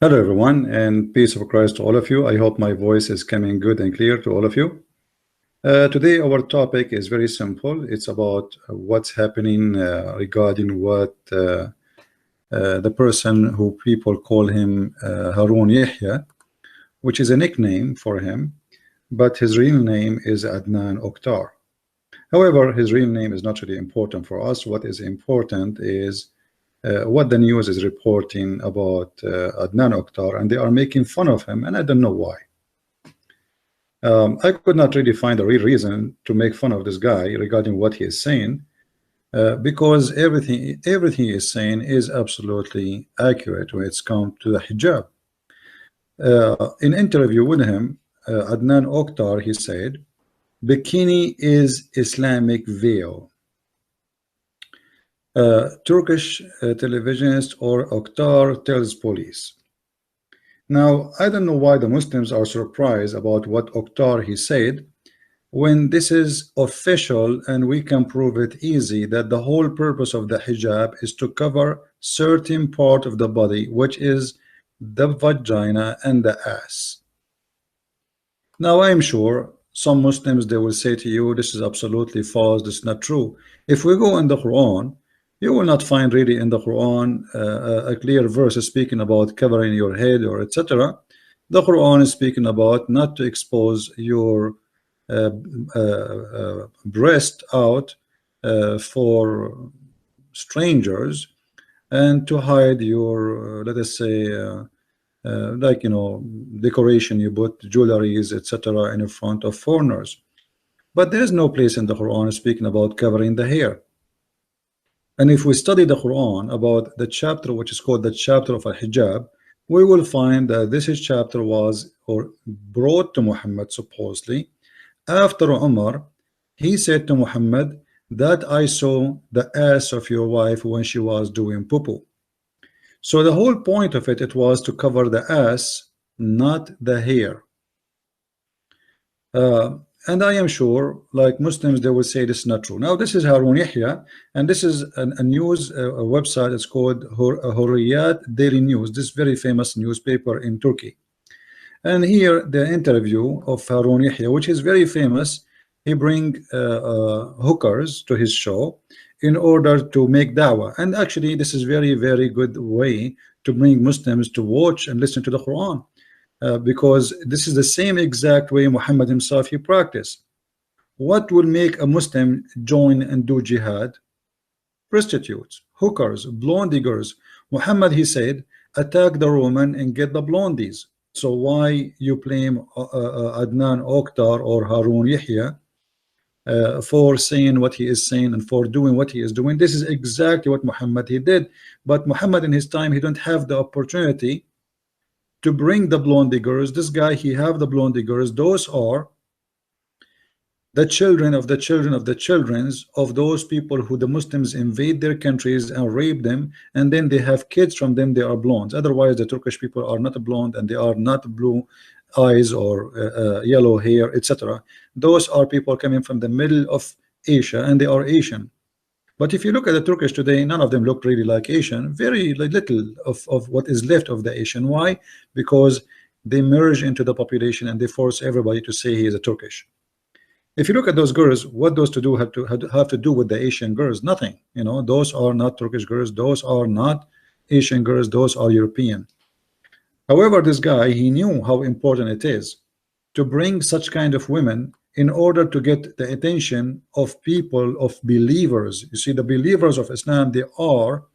Hello everyone, and peace of Christ to all of you. I hope my voice is coming good and clear to all of you. Today our topic is very simple. It's about what's happening regarding what the person who people call him Harun Yahya, which is a nickname for him, but his real name is Adnan Oktar. However, his real name is not really important for us. What is important is what the news is reporting about Adnan Oktar, and they are making fun of him, and I don't know why. I could not really find a real reason to make fun of this guy regarding what he is saying, because everything he is saying is absolutely accurate when it's come to the hijab. In interview with him, Adnan Oktar, he said, "Bikini is Islamic veil." Turkish televisionist or Oktar tells police. Now, I don't know why the Muslims are surprised about what Oktar he said, when this is official and we can prove it easy that the whole purpose of the hijab is to cover certain part of the body, which is the vagina and the ass. Now, I'm sure some Muslims, they will say to you, this is absolutely false, this is not true. If we go in the Quran, you will not find really in the Quran a clear verse speaking about covering your head or etc. The Quran is speaking about not to expose your breast out for strangers, and to hide your let us say like, you know, decoration, you put jewelries etc. in front of foreigners. But there is no place in the Quran speaking about covering the hair. And if we study the Quran about the chapter which is called the chapter of al-hijab, we will find that this chapter was brought to Muhammad supposedly after Umar. He said to Muhammad that I saw the ass of your wife when she was doing poo-poo. So the whole point of it was to cover the ass, not the hair. And I am sure, like Muslims, they will say this is not true. Now, this is Harun Yahya, and this is a news website. It's called Hurriyet Daily News, this very famous newspaper in Turkey. And here, the interview of Harun Yahya, which is very famous. He bring hookers to his show in order to make dawah. And actually, this is very, very good way to bring Muslims to watch and listen to the Quran. Because this is the same exact way Muhammad himself he practiced. What will make a Muslim join and do jihad? Prostitutes, hookers, blonde diggers. Muhammad he said, attack the Roman and get the blondies. So why you blame Adnan Oktar or Harun Yahya for saying what he is saying and for doing what he is doing? This is exactly what Muhammad he did. But Muhammad in his time, he don't have the opportunity to bring the blonde diggers. This guy, he have the blonde diggers. Those are the children of the children of the children's of those people who the Muslims invade their countries and rape them, and then they have kids from them. They are blondes. Otherwise, the Turkish people are not blonde, and they are not blue eyes or yellow hair, etc. Those are people coming from the middle of Asia, and they are Asian. But if you look at the Turkish today, none of them look really like Asian. Very little of what is left of the Asian. Why? Because they merge into the population and they force everybody to say he is a Turkish. If you look at those girls, what those to do have to do with the Asian girls? Nothing. You know, those are not Turkish girls. Those are not Asian girls. Those are European. However, this guy, he knew how important it is to bring such kind of women in order to get the attention of people, of believers. You see, the believers of Islam, they are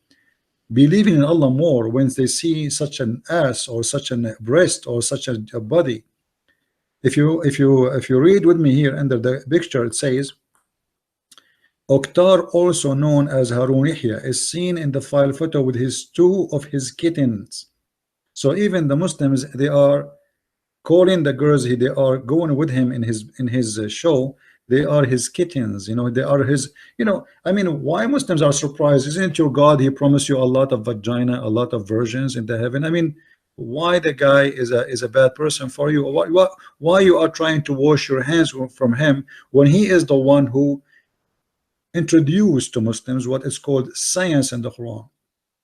believing in Allah more when they see such an ass or such a breast or such a body. If you read with me here under the picture, it says Oktar, also known as Harun Yahya, is seen in the file photo with two of his kittens. So even the Muslims, they are calling the girls, they are going with him in his show. They are his kittens, you know, they are his, you know. I mean, why Muslims are surprised? Isn't your God, he promised you a lot of vagina, a lot of virgins in the heaven? I mean, why the guy is a bad person for you? Why you are trying to wash your hands from him when he is the one who introduced to Muslims what is called science in the Quran?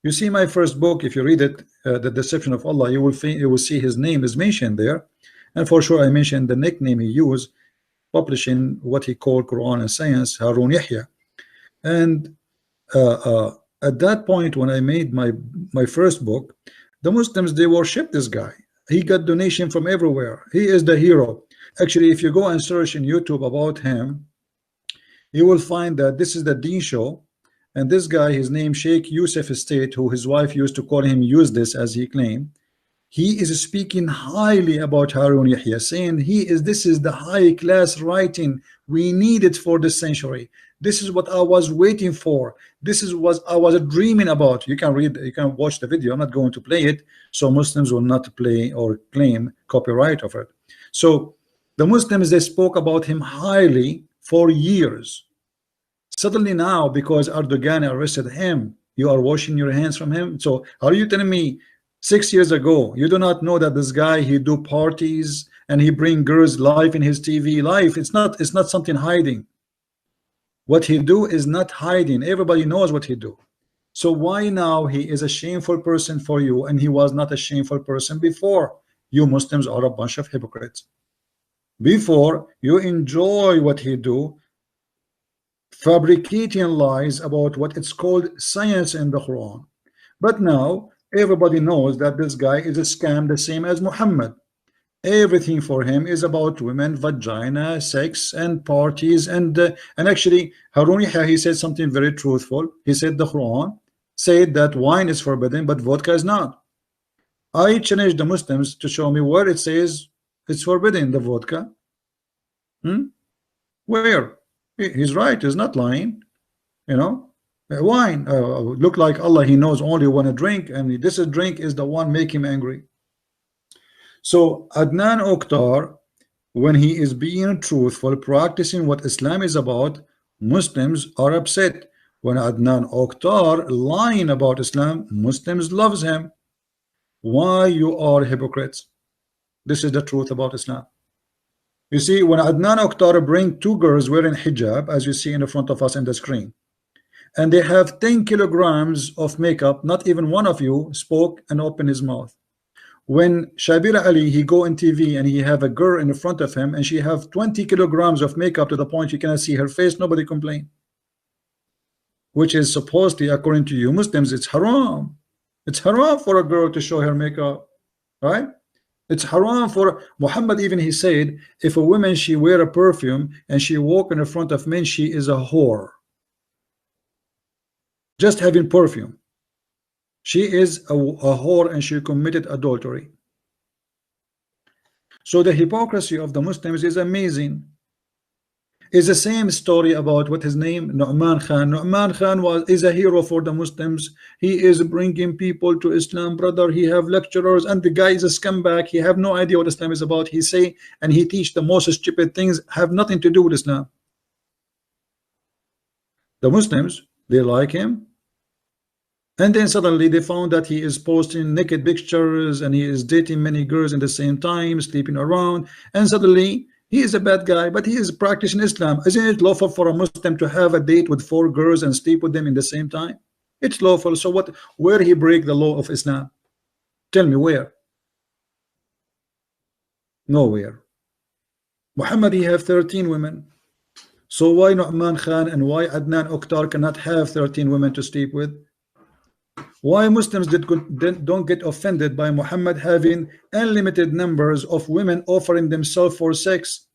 You see my first book, if you read it, The Deception of Allah, you will see his name is mentioned there, and for sure I mentioned the nickname he used, publishing what he called Quran and Science, Harun Yahya. And at that point, when I made my first book, the Muslims, they worship this guy. He got donation from everywhere. He is the hero. Actually, if you go and search in YouTube about him, you will find that this is the Deen show, and this guy, his name Sheikh Yusuf Estate, who his wife used to call him useless, as he claimed. He is speaking highly about Harun Yahya, saying this is the high class writing we needed for this century. This is what I was waiting for. This is what I was dreaming about. You can read, you can watch the video. I'm not going to play it, so Muslims will not play or claim copyright of it. So the Muslims, they spoke about him highly for years. Suddenly now, because Erdogan arrested him, you are washing your hands from him. So are you telling me 6 years ago you do not know that this guy, he do parties and he bring girls live in his TV live? It's not something hiding. What he do is not hiding. Everybody knows what he do. So why now he is a shameful person for you and he was not a shameful person before? You Muslims are a bunch of hypocrites. Before, you enjoy what he do, fabricating lies about what it's called science in the Quran. But now everybody knows that this guy is a scam, the same as Muhammad. Everything for him is about women, vagina, sex, and parties. And actually, Harun Yahya, he said something very truthful. He said the Quran said that wine is forbidden, but vodka is not. I challenge the Muslims to show me where it says it's forbidden, the vodka. Where? He's right, he's not lying. You know, wine look like Allah, he knows only want to drink, and this drink is the one make him angry. So Adnan Oktar, when he is being truthful, practicing what Islam is about, Muslims are upset. When Adnan Oktar lying about Islam, Muslims loves him. Why you are hypocrites? This is the truth about Islam. You see, when Adnan Oktar bring two girls wearing hijab, as you see in the front of us in the screen, and they have 10 kilograms of makeup, not even one of you spoke and opened his mouth. When Shabir Ali, he go on TV and he have a girl in front of him and she have 20 kilograms of makeup to the point you cannot see her face, nobody complain. Which is supposedly, according to you Muslims, it's haram. It's haram for a girl to show her makeup, right? It's haram for Muhammad. Even he said, if a woman, she wear a perfume and she walk in front of men, she is a whore. Just having perfume, she is a whore and she committed adultery. So the hypocrisy of the Muslims is amazing. It's the same story about what his name, Nu'man Khan. Nu'man Khan is a hero for the Muslims. He is bringing people to Islam, brother. He have lecturers, and the guy is a scumbag. He have no idea what Islam is about. He say and he teach the most stupid things, have nothing to do with Islam. The Muslims, they like him. And then suddenly they found that he is posting naked pictures and he is dating many girls at the same time, sleeping around, and suddenly he is a bad guy, but he is practicing Islam. Isn't it lawful for a Muslim to have a date with 4 girls and sleep with them in the same time? It's lawful. So what? Where he break the law of Islam? Tell me where? Nowhere. Muhammad, he have 13 women. So why Nu'man Khan and why Adnan Oktar cannot have 13 women to sleep with? Why Muslims don't get offended by Muhammad having unlimited numbers of women offering themselves for sex?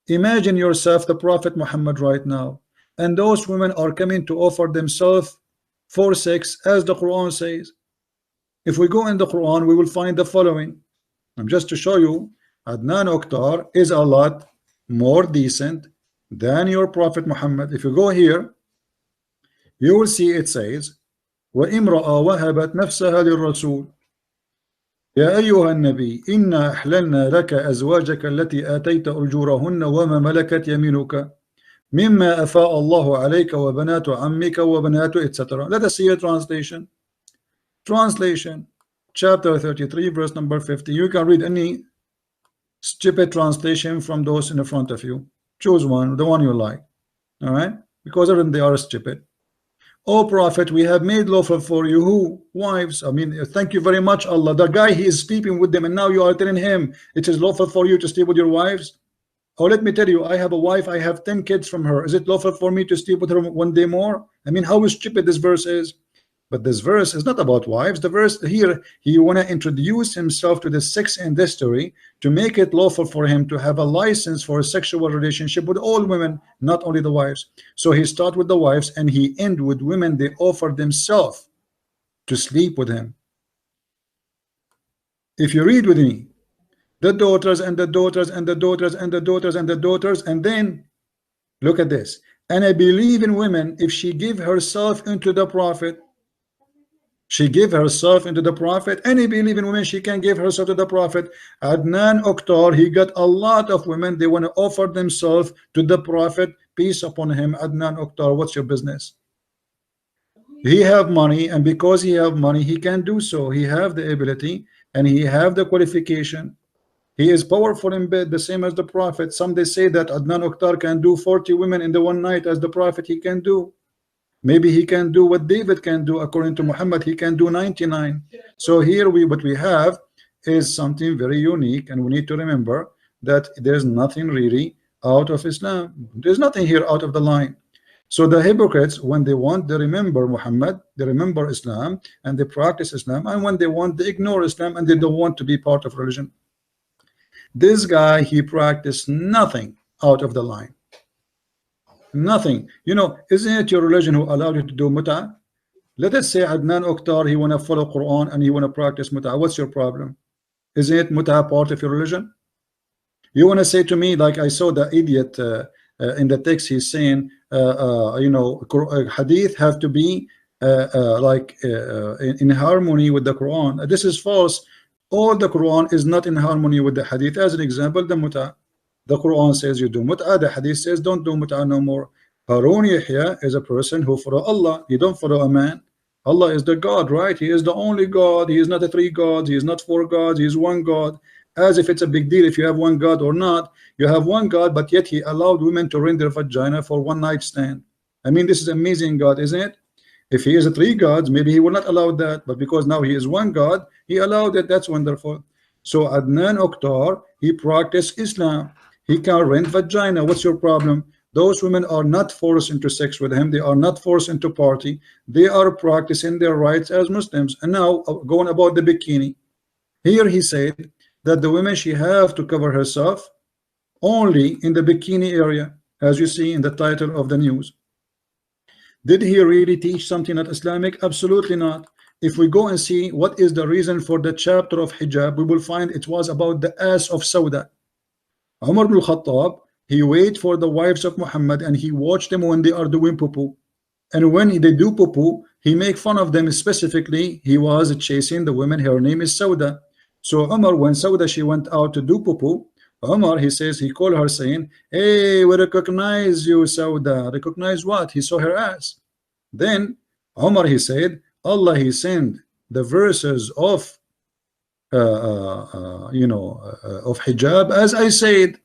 Imagine yourself the Prophet Muhammad right now, and those women are coming to offer themselves for sex, as the Quran says. If we go in the Quran, we will find the following. Just to show you, Adnan Oktar is a lot more decent than your Prophet Muhammad. If you go here, you will see it says, وامرأة وهبت نفسها للرسول يا أيها النبي إنا أحللنا لك أزواجك التي آتيت أجورهن وما ملكت يمينك مما أفاء الله عليك وبنات عمك وبنات etc. Let us see a translation. Translation, chapter 33, verse number 50. You can read any stupid translation from those in the front of you. Choose one, the one you like. All right, because of them they are stupid. Oh Prophet, we have made lawful for you who? Wives. I mean, thank you very much, Allah. The guy, he is sleeping with them, and now you are telling him it is lawful for you to sleep with your wives. Oh, let me tell you, I have a wife, I have 10 kids from her. Is it lawful for me to sleep with her one day more? I mean, how stupid this verse is. But this verse is not about wives. The verse here, he want to introduce himself to the sex industry to make it lawful for him to have a license for a sexual relationship with all women, not only the wives. So he start with the wives and he end with women they offer themselves to sleep with him. If you read with me, the daughters and the daughters and the daughters and the daughters and the daughters, and then look at this. And I believe in women if she give herself into the prophet. She gave herself into the prophet. Any believing woman, she can give herself to the prophet. Adnan Oktar, he got a lot of women, they want to offer themselves to the prophet, peace upon him. Adnan Oktar, what's your business? He have money, and because he have money, he can do so. He have the ability and he have the qualification. He is powerful in bed, the same as the prophet. Some they say that Adnan Oktar can do 40 women in the one night as the prophet. He can do. Maybe he can do what David can do. According to Muhammad, he can do 99. So here what we have is something very unique, and we need to remember that there's nothing really out of Islam. There's nothing here out of the line. So the hypocrites, when they want, they remember Muhammad, they remember Islam, and they practice Islam, and when they want, they ignore Islam, and they don't want to be part of religion. This guy, he practiced nothing out of the line. Nothing. You know, isn't it your religion who allowed you to do mut'ah? Let us say Adnan Oktar, he want to follow Quran and he want to practice mut'ah. What's your problem? Isn't it mut'ah part of your religion? You want to say to me, like I saw the idiot in the text, he's saying, you know, hadith have to be in harmony with the Quran. This is false. All the Quran is not in harmony with the hadith. As an example, the mut'ah. The Quran says you do mut'ah, the hadith says don't do mut'ah no more. Harun Yahya is a person who follow Allah. He don't follow a man. Allah is the God, right? He is the only God. He is not a three gods. He is not four gods. He is one God. As if it's a big deal if you have one God or not. You have one God, but yet he allowed women to rend their vagina for one night stand. I mean, this is amazing God, isn't it? If he is a three gods, maybe he will not allow that, but because now he is one God, he allowed it. That's wonderful. So Adnan Oktar, he practiced Islam. He can rent vagina. What's your problem? Those women are not forced into sex with him. They are not forced into party. They are practicing their rights as Muslims. And now going about the bikini. Here he said that the women, she have to cover herself only in the bikini area, as you see in the title of the news. Did he really teach something not Islamic? Absolutely not. If we go and see what is the reason for the chapter of hijab, we will find it was about the ass of Sauda. Umar ibn Khattab, he wait for the wives of Muhammad and he watched them when they are doing poo-poo. And when they do poo-poo, he make fun of them. Specifically, he was chasing the women. Her name is Sauda. So Umar, when Sauda, she went out to do poo-poo, Umar, he says, he called her saying, hey, we recognize you, Sauda. Recognize what? He saw her ass. Then Umar, he said, Allah, he sent the verses of of hijab. As I said,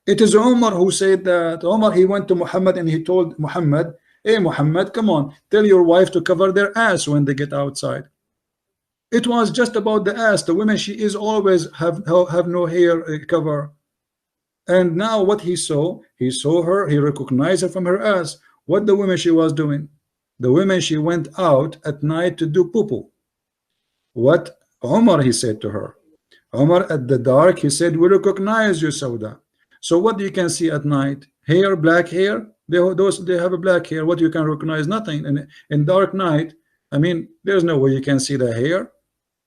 it is Umar who said that. Umar, he went to Muhammad and he told Muhammad, hey Muhammad, come on, tell your wife to cover their ass when they get outside. It was just about the ass. The women, she is always have no hair cover. And now what he saw her, he recognized her from her ass. What the women she was doing? The women, she went out at night to do poo-poo. What Umar, he said to her, Umar, at the dark, he said, we recognize you, Sauda. So what you can see at night? Hair, black hair. They have a black hair. What you can recognize? Nothing. And in dark night, I mean, there's no way you can see the hair.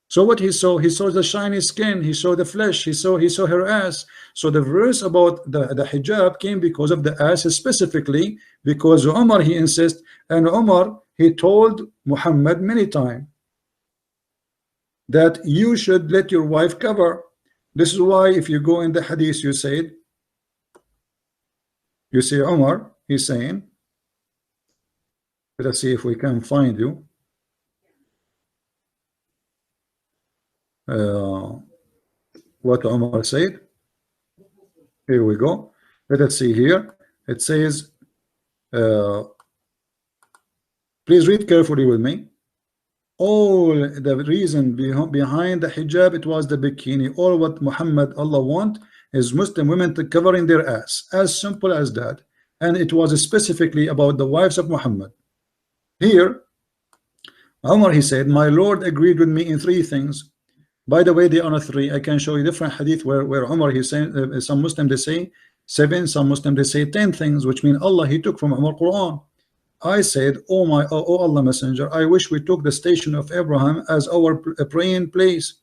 So what he saw the shiny skin, he saw the flesh, he saw her ass. So the verse about the hijab came because of the ass, specifically because Umar, he insists, and Umar, he told Muhammad many times that you should let your wife cover. This is why if you go in the hadith, you see Umar, he's saying, let us see if we can find you. What Umar said. Here we go. Let us see here. It says Please read carefully with me. All the reason behind the hijab, it was the bikini. All what Muhammad, Allah want is Muslim women to covering their ass, as simple as that. And it was specifically about the wives of Muhammad. Here Umar, he said, my Lord agreed with me in 3 things. By the way, they are not 3. I can show you different hadith where Umar, he said, some Muslims they say 7, some Muslims they say 10 things, which mean Allah, he took from Umar Quran. I said, oh Allah Messenger, I wish we took the station of Abraham as our praying place.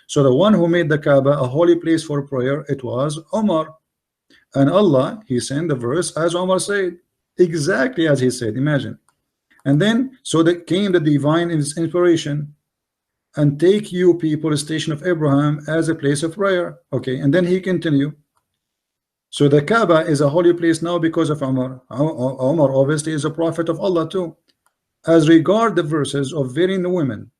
So the one who made the Kaaba a holy place for prayer, it was Umar. And Allah, he sent the verse as Umar said, exactly as he said. Imagine. And then so that came the divine inspiration, and take you people the station of Abraham as a place of prayer. Okay, and then he continued. So the Kaaba is a holy place now because of Umar. Umar obviously is a prophet of Allah too. As regard the verses of varying the women,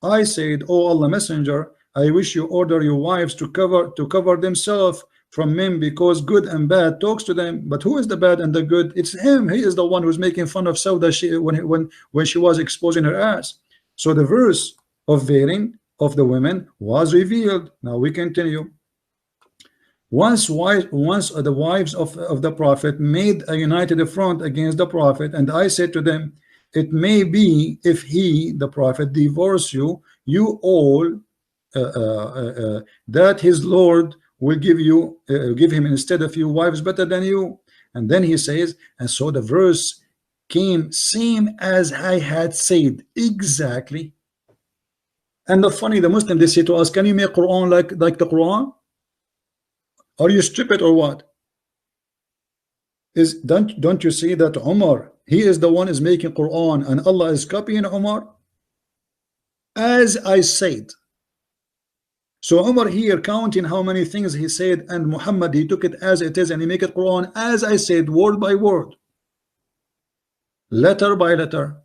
I said, oh Allah Messenger, I wish you order your wives to cover themselves from men, because good and bad talks to them. But who is the bad and the good? It's him. He is the one who's making fun of Sauda when she was exposing her ass. So the verse of veiling of the women was revealed. Now we continue. Once the wives of the prophet made a united front against the prophet, and I said to them, it may be if he, the prophet, divorce you all, that his Lord will give him instead of you wives better than you. And then he says, and so the verse came same as I had said, exactly. And the funny, the Muslim, they say to us, can you make Quran like the Quran? Are you stupid or what? Don't you see that Umar, he is the one is making Quran and Allah is copying Umar? As I said. So Umar here counting how many things he said, and Muhammad, he took it as it is and he make it Quran as I said, word by word, letter by letter.